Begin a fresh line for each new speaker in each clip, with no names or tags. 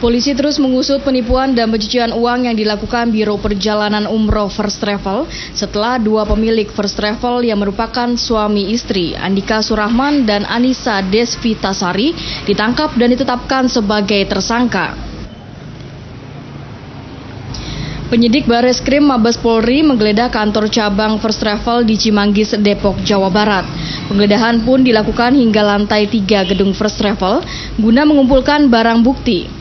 Polisi terus mengusut penipuan dan pencucian uang yang dilakukan Biro Perjalanan Umroh First Travel setelah dua pemilik First Travel yang merupakan suami istri, Andika Surahman dan Anissa Desvitasari, ditangkap dan ditetapkan sebagai tersangka. Penyidik Bareskrim Mabes Polri menggeledah kantor cabang First Travel di Cimanggis, Depok, Jawa Barat. Penggeledahan pun dilakukan hingga lantai 3 gedung First Travel guna mengumpulkan barang bukti.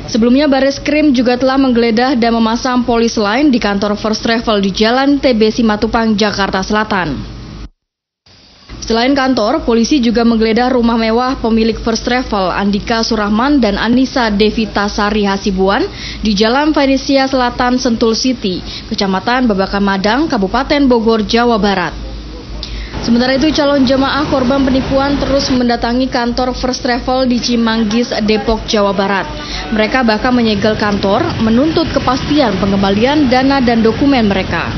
Sebelumnya Bareskrim juga telah menggeledah dan memasang polis lain di kantor First Travel di Jalan TB Simatupang, Jakarta Selatan. Selain kantor, polisi juga menggeledah rumah mewah pemilik First Travel Andika Surahman dan Anissa Desvitasari Hasibuan di Jalan Venesia Selatan, Sentul City, Kecamatan Babakan Madang, Kabupaten Bogor, Jawa Barat. Sementara itu, calon jemaah korban penipuan terus mendatangi kantor First Travel di Cimanggis, Depok, Jawa Barat. Mereka bahkan menyegel kantor, menuntut kepastian pengembalian dana dan dokumen mereka.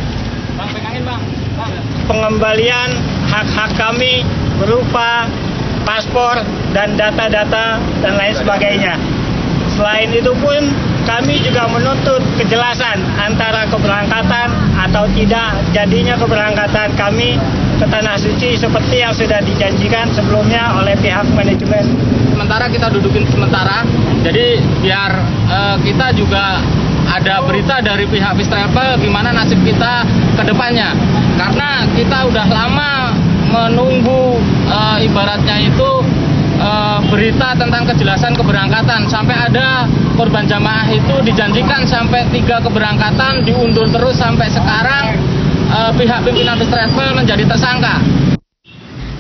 Pengembalian hak-hak kami berupa paspor dan data-data dan lain sebagainya. Selain itu pun kami juga menuntut kejelasan antara keberangkatan atau tidak jadinya keberangkatan kami ke Tanah Suci seperti yang sudah dijanjikan sebelumnya oleh pihak manajemen.
Sementara kita dudukin sementara, jadi biar kita juga ada berita dari pihak First Travel gimana nasib kita ke depannya. Karena kita udah lama menunggu ibaratnya itu berita tentang kejelasan keberangkatan. Sampai ada korban jamaah itu dijanjikan sampai 3 keberangkatan, diundur terus sampai sekarang pihak pimpinan First Travel menjadi tersangka.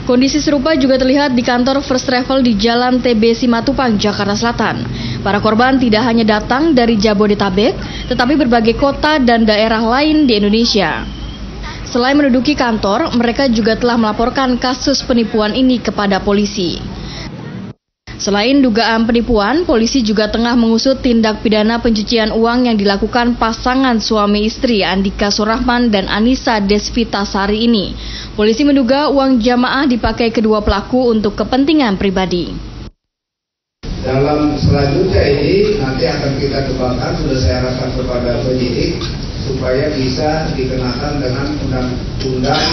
Kondisi serupa juga terlihat di kantor First Travel di Jalan TB Simatupang, Jakarta Selatan. Para korban tidak hanya datang dari Jabodetabek, tetapi berbagai kota dan daerah lain di Indonesia. Selain menduduki kantor, mereka juga telah melaporkan kasus penipuan ini kepada polisi. Selain dugaan penipuan, polisi juga tengah mengusut tindak pidana pencucian uang yang dilakukan pasangan suami istri Andika Surahman dan Anissa Desvitasari ini. Polisi menduga uang jamaah dipakai kedua pelaku untuk kepentingan pribadi.
Dalam selanjutnya ini nanti akan kita kembangkan, sudah saya arahkan kepada penyidik supaya bisa dikenakan dengan undang-undang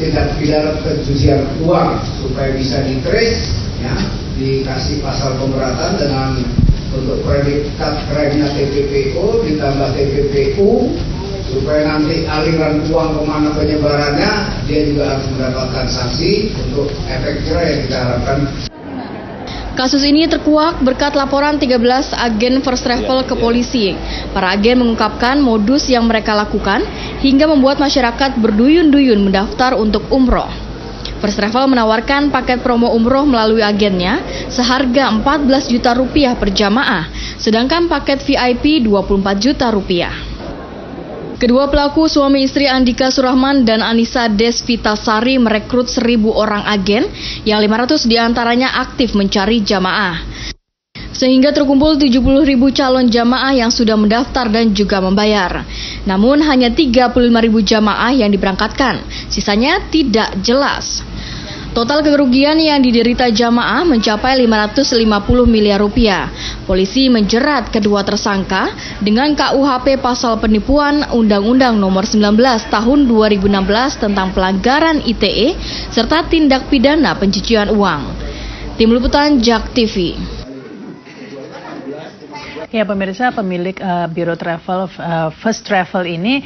tindak pidana pencucian uang supaya bisa di-trace, ya, dikasih pasal pemberatan dengan untuk predikat kerennya TPPO ditambah TPPU supaya nanti aliran uang kemana penyebarannya dia juga harus mendapatkan sanksi untuk efek jerah yang kita harapkan.
Kasus ini terkuak berkat laporan 13 agen First Travel ke polisi. Para agen mengungkapkan modus yang mereka lakukan hingga membuat masyarakat berduyun-duyun mendaftar untuk umroh. First Travel menawarkan paket promo umroh melalui agennya seharga 14 juta rupiah per jamaah, sedangkan paket VIP 24 juta rupiah. Kedua pelaku suami istri Andika Surahman dan Anissa Desvitasari merekrut 1.000 orang agen yang 500 diantaranya aktif mencari jamaah. Sehingga terkumpul 70.000 calon jamaah yang sudah mendaftar dan juga membayar. Namun hanya 35.000 jamaah yang diberangkatkan, sisanya tidak jelas. Total kerugian yang diderita jamaah mencapai 550 miliar rupiah. Polisi menjerat kedua tersangka dengan KUHP pasal penipuan Undang-Undang Nomor 19 Tahun 2016 tentang pelanggaran ITE serta tindak pidana pencucian uang. Tim Liputan JAK TV.
Ya pemirsa, pemilik Biro Travel First Travel ini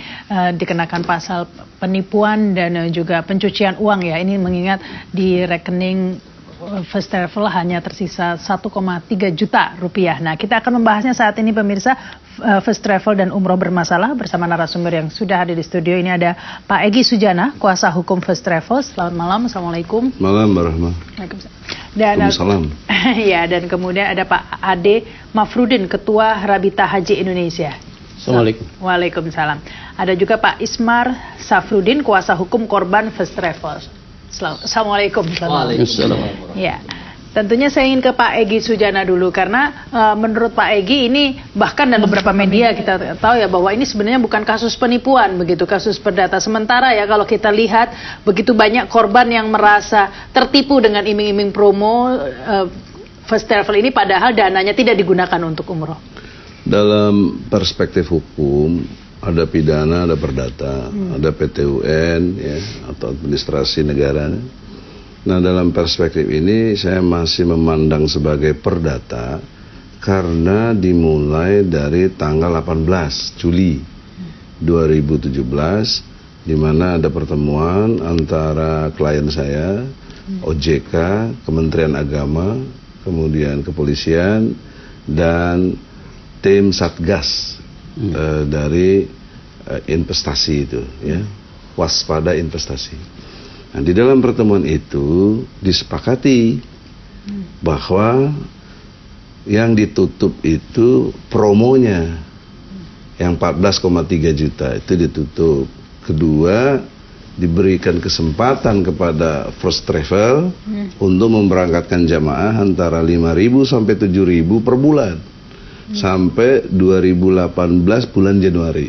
dikenakan pasal penipuan dan juga pencucian uang ya. Ini mengingat di rekening First Travel hanya tersisa 1,3 juta rupiah. Nah, kita akan membahasnya saat ini pemirsa. First Travel dan Umroh bermasalah bersama narasumber yang sudah hadir di studio. Ini ada Pak Egy Sujana, kuasa hukum First Travel. Selamat malam, assalamualaikum.
Malam, warahmatullahi.
Dan ya, dan kemudian ada Pak Ade Mafrudin, Ketua Rabita Haji Indonesia.
Assalamualaikum.
Waalaikumsalam. Ada juga Pak Ismar Safrudin, kuasa hukum korban First Travel. Assalamualaikum.
Waalaikumsalam.
Ya. Tentunya saya ingin ke Pak Egy Sujana dulu karena menurut Pak Egy ini bahkan dan beberapa media kita tahu ya bahwa ini sebenarnya bukan kasus penipuan begitu, kasus perdata. Sementara ya kalau kita lihat begitu banyak korban yang merasa tertipu dengan iming-iming promo first travel ini padahal dananya tidak digunakan untuk umroh. Dalam
perspektif hukum ada pidana, ada perdata, ada PT-UN ya, atau administrasi negara. Nah, dalam perspektif ini saya masih memandang sebagai perdata karena dimulai dari tanggal 18 Juli 2017 di mana ada pertemuan antara klien saya, OJK, Kementerian Agama, kemudian Kepolisian dan tim Satgas dari investasi itu ya, waspada investasi. Nah, di dalam pertemuan itu disepakati bahwa yang ditutup itu promonya yang 14,3 juta itu ditutup. Kedua, diberikan kesempatan kepada First Travel untuk memberangkatkan jamaah antara 5.000 sampai 7.000 per bulan sampai 2018 bulan Januari.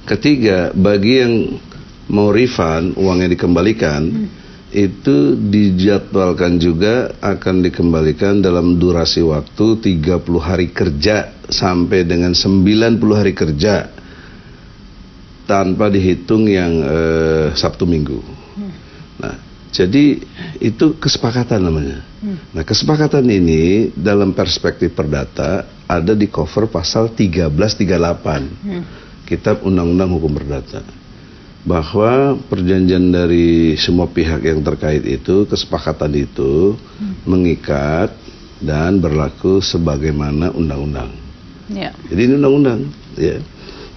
Ketiga, bagi yang mau refund, uangnya dikembalikan, itu dijadwalkan juga akan dikembalikan dalam durasi waktu 30 hari kerja sampai dengan 90 hari kerja tanpa dihitung yang Sabtu Minggu. Nah, jadi itu kesepakatan namanya. Nah, kesepakatan ini dalam perspektif perdata ada di cover pasal 1338 Kitab Undang-Undang Hukum Perdata, bahwa perjanjian dari semua pihak yang terkait itu, kesepakatan itu mengikat dan berlaku sebagaimana undang-undang. Jadi ini undang-undang. Ya.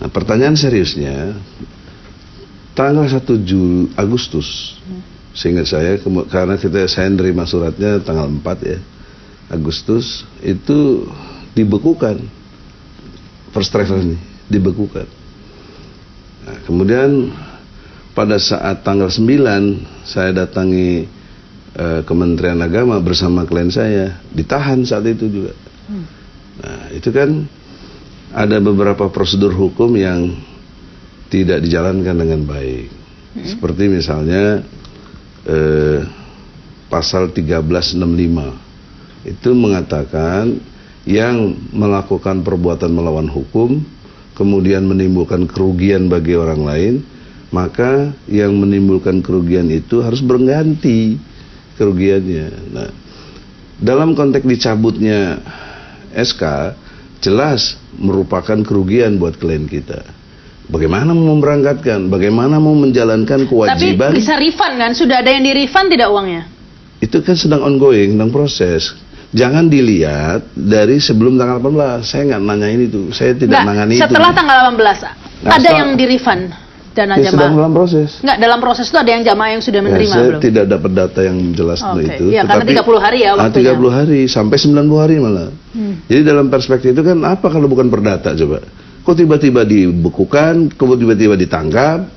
Nah, pertanyaan seriusnya, tanggal 1 Agustus, seingat saya, karena saya nerima suratnya tanggal 4 ya, Agustus, itu dibekukan, First Travel ini, dibekukan. Nah, kemudian pada saat tanggal 9 saya datangi Kementerian Agama bersama klien saya, ditahan saat itu juga. Nah, itu kan ada beberapa prosedur hukum yang tidak dijalankan dengan baik. Seperti misalnya pasal 1365 itu mengatakan yang melakukan perbuatan melawan hukum kemudian menimbulkan kerugian bagi orang lain, maka yang menimbulkan kerugian itu harus berganti kerugiannya. Nah, dalam konteks dicabutnya SK, jelas merupakan kerugian buat klien kita. Bagaimana mau memberangkatkan, bagaimana mau menjalankan kewajiban.
Tapi bisa refund kan? Sudah ada yang di refund tidak uangnya?
Itu kan sedang ongoing, sedang proses. Jangan dilihat dari sebelum tanggal 18. Saya nggak nanyain itu. Saya tidak nangani itu.
Setelah tanggal 18, ada yang di refund dana jamaah?
Sedang dalam proses.
Nggak, dalam proses itu ada yang jamaah yang sudah menerima
saya
belum?
tidak dapat data yang jelas itu.
Ya, karena 30 hari ya waktunya.
30 hari, sampai 90 hari malah. Jadi dalam perspektif itu kan apa kalau bukan perdata coba? Kok tiba-tiba dibekukan, kok tiba-tiba ditangkap?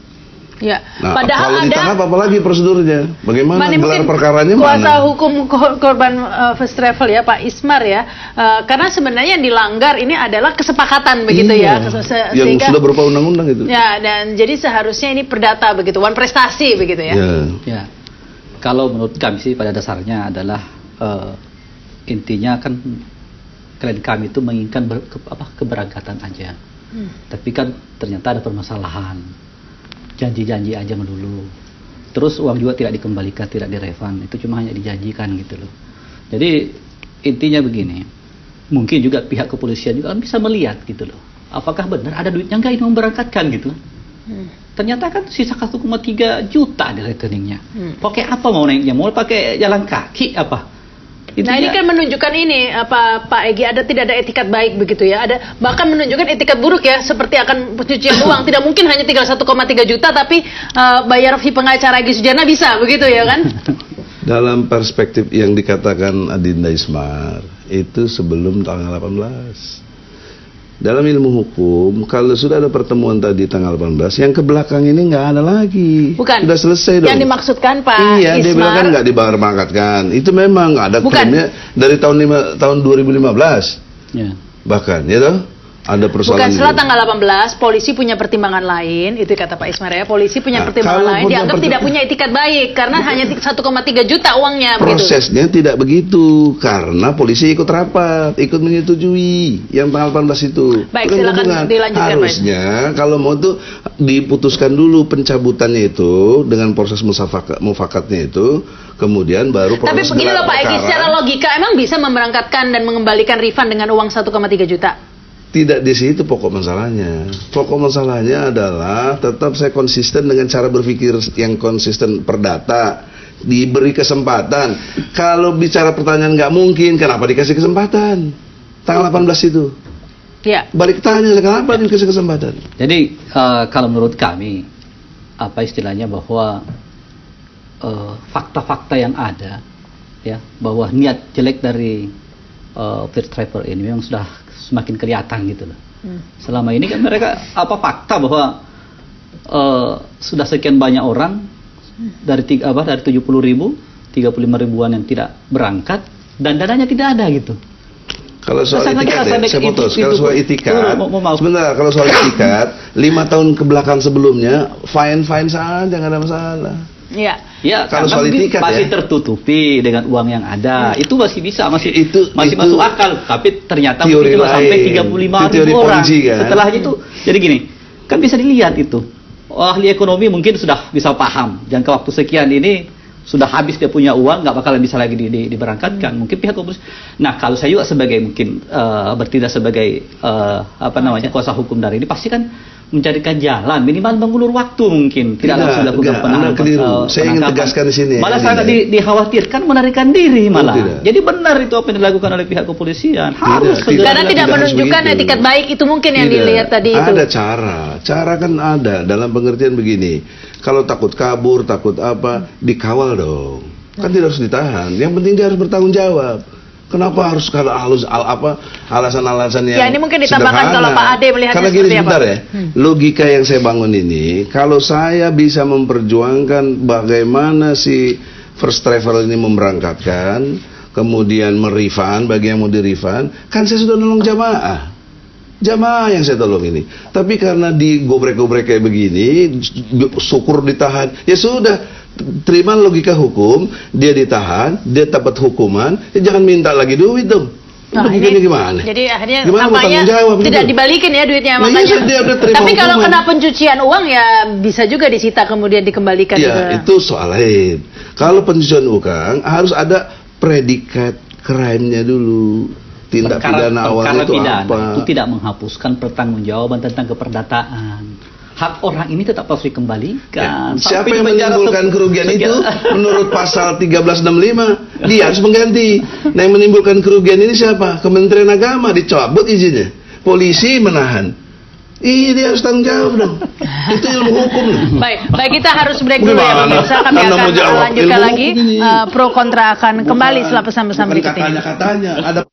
Ya,
nah,
padahal
kalau ditangkap apalagi prosedurnya? Bagaimana gelar perkaranya?
Kuasa hukum korban First Travel ya Pak Ismar ya, karena sebenarnya yang dilanggar ini adalah kesepakatan begitu ya,
yang sudah berupa undang-undang itu.
Ya, dan jadi seharusnya ini perdata begitu, one prestasi begitu ya.
Ya, kalau menurut kami sih pada dasarnya adalah intinya kan klien kami itu menginginkan keberangkatan aja, tapi kan ternyata ada permasalahan. Janji-janji aja dulu, terus uang juga tidak dikembalikan, tidak direfund, itu cuma hanya dijanjikan gitu loh. Jadi intinya begini, mungkin juga pihak kepolisian juga kan bisa melihat gitu loh, apakah benar ada duitnya nggak ini memberangkatkan gitu. Ternyata kan sisa 1,3 juta di rekeningnya. Pakai apa mau naiknya? Mau pakai jalan kaki apa?
Nah ini kan menunjukkan ini Pak Egy, tidak ada etikat baik begitu ya, ada bahkan menunjukkan etikat buruk ya, seperti akan pencucian uang. Tidak mungkin hanya tinggal 1,3 juta tapi bayar fee pengacara Egy Sujana bisa begitu ya kan?
Dalam perspektif yang dikatakan Adinda Ismar itu sebelum tanggal 18. dalam ilmu hukum, kalau sudah ada pertemuan tadi tanggal 18, yang ke belakang ini nggak ada lagi.
Bukan.
Sudah selesai dong.
Yang dimaksudkan Pak
Iya, dia bilang kan nggak diberangkatkan. Itu memang ada klaimnya dari tahun 2015.
Ya.
Bahkan, ya toh? Ada persoalan.
Bukan, setelah tanggal 18, polisi punya pertimbangan lain, itu kata Pak Ismar ya, polisi punya pertimbangan lain, dianggap tidak punya itikat baik, karena hanya 1,3 juta uangnya.
Prosesnya tidak begitu, karena polisi ikut rapat, ikut menyetujui yang tanggal 18 itu.
Baik, silakan dilanjutkan.
Harusnya kalau mau tuh diputuskan dulu pencabutannya itu dengan proses mufakatnya itu, kemudian baru proses.
Tapi begini loh Pak Egi, secara logika emang bisa memberangkatkan dan mengembalikan refund dengan uang 1,3 juta?
Tidak di situ pokok masalahnya. Pokok masalahnya adalah tetap saya konsisten dengan cara berpikir yang konsisten perdata. Diberi kesempatan. Kalau bicara pertanyaan nggak mungkin, kenapa dikasih kesempatan? Tanggal 18 itu.
Ya.
Balik tanya, kenapa dikasih kesempatan?
Jadi kalau menurut kami, apa istilahnya bahwa fakta-fakta yang ada, ya, bahwa niat jelek dari first travel ini memang sudah semakin kelihatan gitu loh. Selama ini kan mereka fakta bahwa sudah sekian banyak orang dari 70.000, 35 ribuan yang tidak berangkat dan dananya tidak ada gitu.
Kalau soal itikat, saya putus. Kalau soal itikat, sebentar. Kalau soal itikat, 5 tahun ke belakang sebelumnya, fine saja, nggak ada masalah.
Iya.
Ya,
kalau soal itikat
masih tertutupi dengan uang yang ada. Itu masih bisa, masih masuk akal. Tapi ternyata itu sampai 35.000 orang. Kan? Setelahnya itu, jadi gini, kan bisa dilihat itu. Ahli ekonomi mungkin sudah bisa paham. Jangka waktu sekian ini sudah habis dia punya uang, nggak bakalan bisa lagi diberangkatkan. Mungkin pihak komunis. Nah, kalau saya juga sebagai mungkin bertindak sebagai kuasa hukum dari ini, pasti kan mencarikan jalan, minimal mengulur waktu mungkin. Tidak langsung dilakukan penangkapan.
Saya ingin tegaskan di sini.
Malah sangat dikhawatirkan menarikan diri malah. Jadi benar itu apa yang dilakukan oleh pihak kepolisian. Harus
karena tidak menunjukkan etikat baik itu mungkin yang dilihat tadi itu.
Ada cara kan ada dalam pengertian begini. Kalau takut kabur, takut apa, dikawal dong. Kan tidak harus ditahan. Yang penting dia harus bertanggung jawab. Kenapa harus alasan-alasan yang
ya, ini mungkin ditambahkan kalau Pak Ade melihatnya
karena gini
seperti
sebentar
apa?
Ya, logika yang saya bangun ini, kalau saya bisa memperjuangkan bagaimana si first travel ini memberangkatkan, kemudian merefund bagi yang mau direfund, kan saya sudah nolong jamaah yang saya tolong ini. Tapi karena digobrek-gobrek kayak begini, syukur ditahan, ya sudah. Terima logika hukum, dia ditahan, dia dapat hukuman, jangan minta lagi duit dong.
Nah,
ini gimana?
Jadi akhirnya
tampaknya
tidak dibalikin ya duitnya makanya. Tapi kalau kena pencucian uang ya bisa juga disita kemudian dikembalikan
ya, itu soal lain. Kalau pencucian uang harus ada predikat crime-nya dulu. Tindak pidana awal itu apa?
Itu tidak menghapuskan pertanggungjawaban tentang keperdataan. Hak orang ini tetap harus dikembalikan.
Siapa yang menimbulkan kerugian itu menurut pasal 1365 dia harus mengganti. Nah, yang menimbulkan kerugian ini siapa? Kementerian Agama, dicabut izinnya. Polisi menahan. Dia harus tanggung jawab dong. Itu ilmu hukum.
Baik, kita harus break dulu ya pemirsa. Kami akan lanjutkan lagi. Pro kontra akan kembali setelah pesan-pesan berikut ini.
Katanya ada